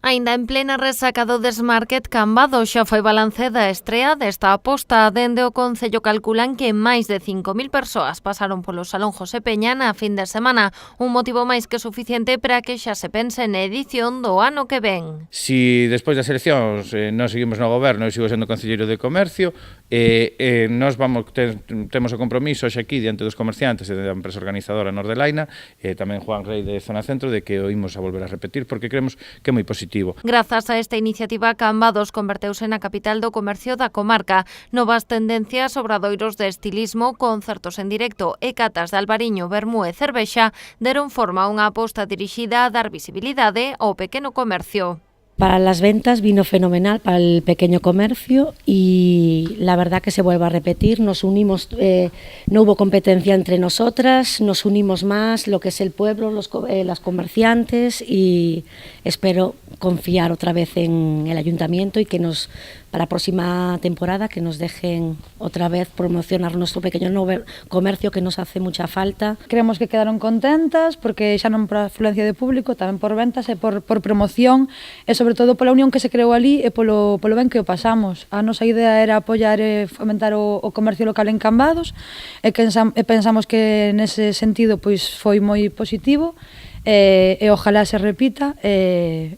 Aínda en plena resaca do Desmarket, Cambados xa foi balance da estrea desta aposta. Dende o Concello calculan que máis de 5.000 persoas pasaron polo Salón José Peña na fin de semana, un motivo máis que suficiente para que xa se pense na edición do ano que ven. Si despois das eleccións non seguimos no goberno, eu sigo sendo concelleiro de Comercio, nós temos o compromiso xa aquí diante dos comerciantes e da empresa organizadora Nordelaina, e tamén Juan Rei de Zona Centro, de que o imos a volver a repetir, porque creemos que é moi positivo. Grazas a esta iniciativa, Cambados converteuse na capital do comercio da comarca. Novas tendencias, obradoiros de estilismo, concertos en directo e catas de albariño, vermú e cervexa deron forma a unha aposta dirixida a dar visibilidade ao pequeno comercio. Para las ventas vino fenomenal, para el pequeño comercio, y la verdad que se vuelve a repetir. Nos unimos, no hubo competencia entre nosotras, nos unimos más, lo que es el pueblo, las comerciantes, y espero confiar otra vez en el ayuntamiento y que para la próxima temporada que nos dejen otra vez promocionar nuestro pequeño comercio, que nos hace mucha falta. Creemos que quedaron contentas porque xa non por afluencia de público, tamén por ventas e por promoción, e sobre todo pola unión que se creou ali e polo ben que o pasamos. A nosa idea era apoiar e fomentar o comercio local en Cambados, e pensamos que nese sentido pois foi moi positivo, e ojalá se repita,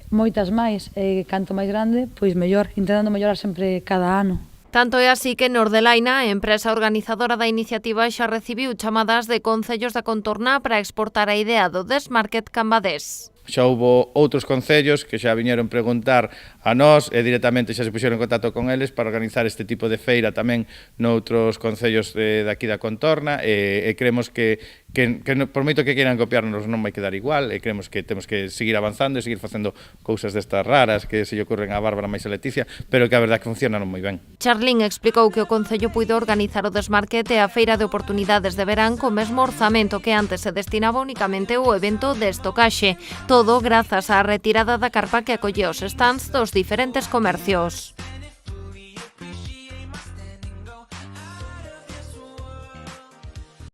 moitas máis, canto máis grande, pois mellor, intentando mellorar sempre cada ano. Tanto é así que Nordelaina, empresa organizadora da iniciativa, xa recibiu chamadas de concellos da contorna para exportar a idea do Desmarket cambadés. Xa houve outros concellos que xa viñeron preguntar a nós e directamente xa se puxeron en contacto con eles para organizar este tipo de feira tamén noutros concellos daqui da contorna, e creemos que por moito que queiran copiarnos non vai quedar igual, e creemos que temos que seguir avanzando e seguir facendo cousas destas raras que se lle ocurren a Bárbara máis a Leticia, pero que a verdade que funcionan moi ben. Charlín explicou que o Concello puido organizar o Desmarket e a feira de oportunidades de verán co mesmo orzamento que antes se destinaba únicamente ao evento de estocaxe. Todo grazas á retirada da carpa que acolleu os stands dos diferentes comercios.